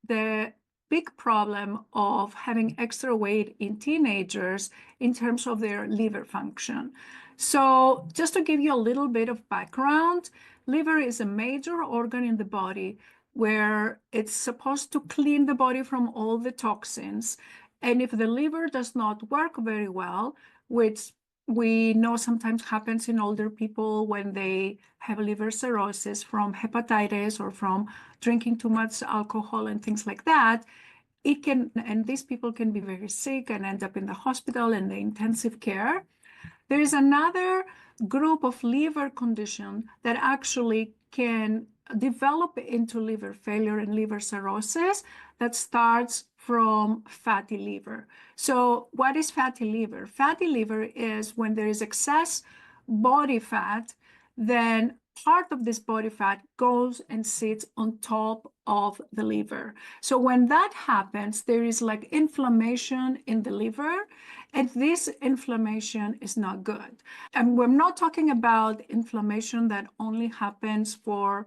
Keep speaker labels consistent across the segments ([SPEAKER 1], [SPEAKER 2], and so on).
[SPEAKER 1] the big problem of having extra weight in teenagers in terms of their liver function. So just to give you a little bit of background, liver is a major organ in the body where it's supposed to clean the body from all the toxins. And if the liver does not work very well, which we know sometimes happens in older people when they have liver cirrhosis from hepatitis or from drinking too much alcohol and things like that, it can, and these people can be very sick and end up in the hospital and the intensive care. There is another group of liver condition that actually can develop into liver failure and liver cirrhosis that starts from fatty liver. So what is fatty liver? Fatty liver is when there is excess body fat, then part of this body fat goes and sits on top of the liver. So when that happens, there is like inflammation in the liver, and this inflammation is not good. And we're not talking about inflammation that only happens for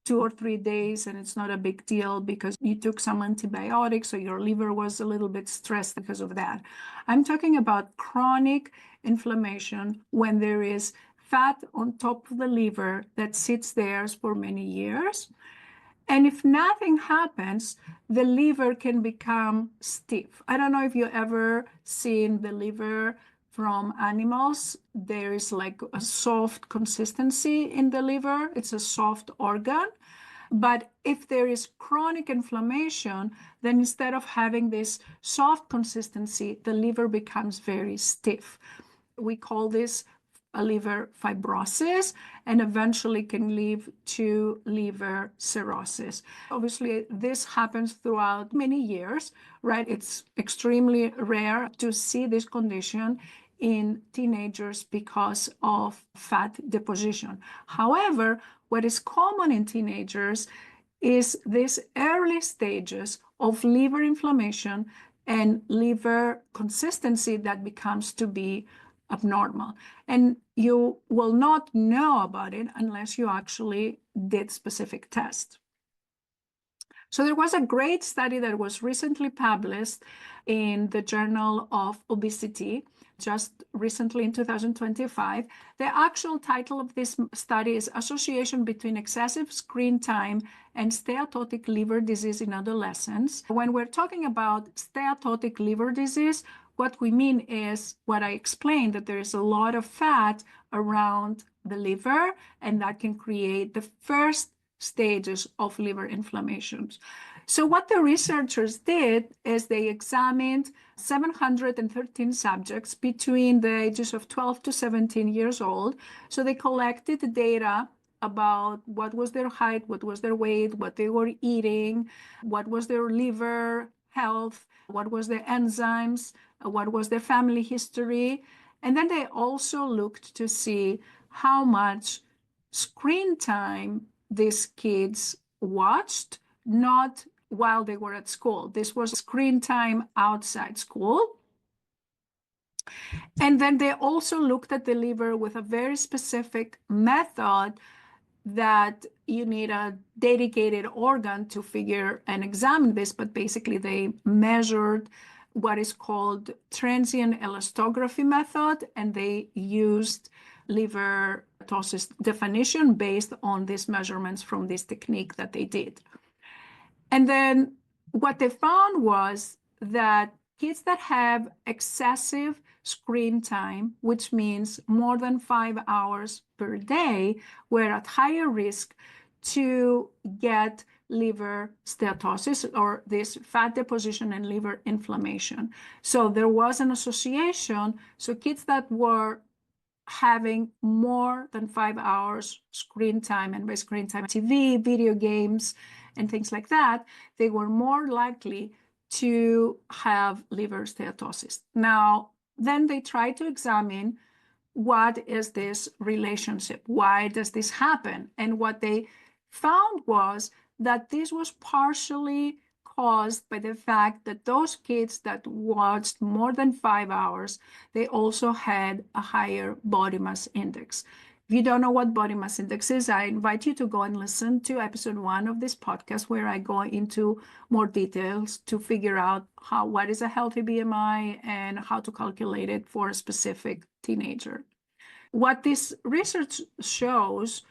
[SPEAKER 1] 2 or 3 days and it's not a big deal because you took some antibiotics, so your liver was a little bit stressed because of that. I'm talking about chronic inflammation when there is fat on top of the liver that sits there for many years. And if nothing happens, the liver can become stiff. I don't know if you ever seen the liver from animals. There is like a soft consistency in the liver. It's a soft organ. But if there is chronic inflammation, then instead of having this soft consistency, the liver becomes very stiff. We call this a liver fibrosis, and eventually can lead to liver cirrhosis. Obviously, this happens throughout many years, right? It's extremely rare to see this condition in teenagers because of fat deposition. However, what is common in teenagers is these early stages of liver inflammation and liver consistency that becomes to be abnormal. And you will not know about it unless you actually did specific tests. So there was a great study that was recently published in the Journal of Obesity, just recently in 2025. The actual title of this study is Association Between Excessive Screen Time and Steatotic Liver Disease in Adolescents. When we're talking about steatotic liver disease, what we mean is what I explained, that there is a lot of fat around the liver, and that can create the first stages of liver inflammations. So what the researchers did is they examined 713 subjects between the ages of 12 to 17 years old. So they collected data about what was their height, what was their weight, what they were eating, what was their liver health, what was their enzymes, what was their family history. And then they also looked to see how much screen time these kids watched, not while they were at school. This was screen time outside school. And then they also looked at the liver with a very specific method that you need a dedicated organ to figure and examine this, but basically they measured what is called transient elastography method, and they used liver steatosis definition based on these measurements from this technique that they did. And then what they found was that kids that have excessive screen time, which means more than 5 hours per day, were at higher risk to get liver steatosis, or this fat deposition and liver inflammation. So there was an association. So kids that were having more than 5 hours screen time, and by screen time, TV, video games, and things like that, they were more likely to have liver steatosis. Now, then they tried to examine what is this relationship? Why does this happen? And what they found was that this was partially caused by the fact that those kids that watched more than 5 hours, they also had a higher body mass index. If you don't know what body mass index is, I invite you to go and listen to episode 1 of this podcast, where I go into more details to figure out what is a healthy BMI and how to calculate it for a specific teenager. What this research shows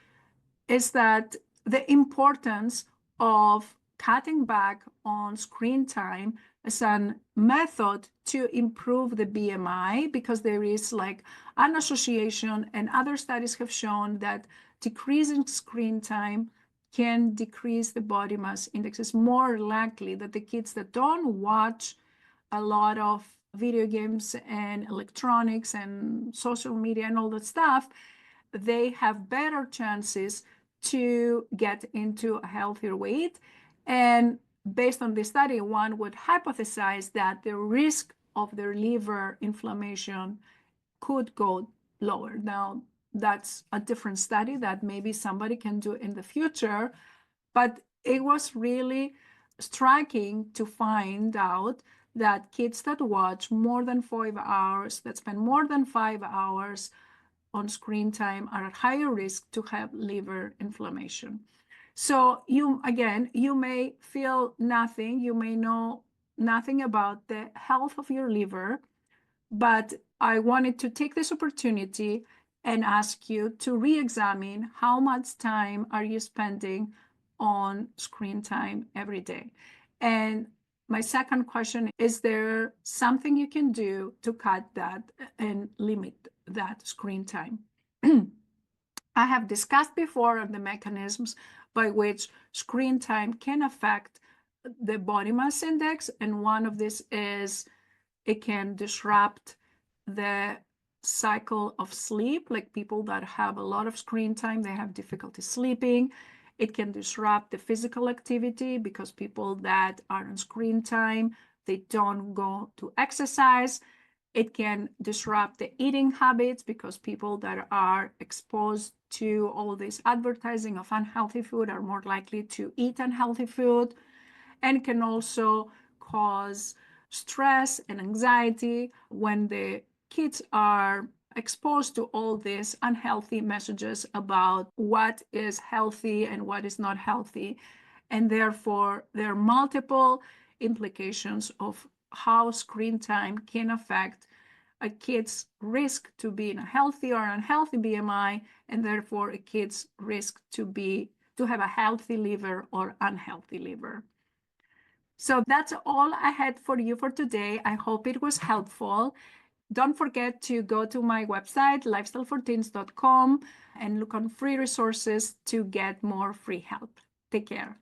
[SPEAKER 1] is that the importance of cutting back on screen time as a method to improve the BMI, because there is like an association, and other studies have shown that decreasing screen time can decrease the body mass index. It's more likely that the kids that don't watch a lot of video games and electronics and social media and all that stuff, they have better chances to get into a healthier weight. And based on this study, one would hypothesize that the risk of their liver inflammation could go lower. Now, that's a different study that maybe somebody can do in the future, but it was really striking to find out that kids that watch more than 5 hours, that spend more than 5 hours on screen time, are at higher risk to have liver inflammation. So you may feel nothing, you may know nothing about the health of your liver, but I wanted to take this opportunity and ask you to re-examine how much time are you spending on screen time every day. And my second question, is there something you can do to cut that and limit that screen time? I have discussed before the mechanisms by which screen time can affect the body mass index, and one of this is it can disrupt the cycle of sleep. Like people that have a lot of screen time, they have difficulty sleeping. It can disrupt the physical activity, because people that are on screen time, they don't go to exercise. It can disrupt the eating habits, because people that are exposed to all this advertising of unhealthy food are more likely to eat unhealthy food, and can also cause stress and anxiety when the kids are exposed to all these unhealthy messages about what is healthy and what is not healthy. And therefore, there are multiple implications of how screen time can affect a kid's risk to be in a healthy or unhealthy BMI, and therefore a kid's risk to have a healthy liver or unhealthy liver. So that's all I had for you for today. I hope it was helpful. Don't forget to go to my website, lifestyleforteens.com, and look on free resources to get more free help. Take care.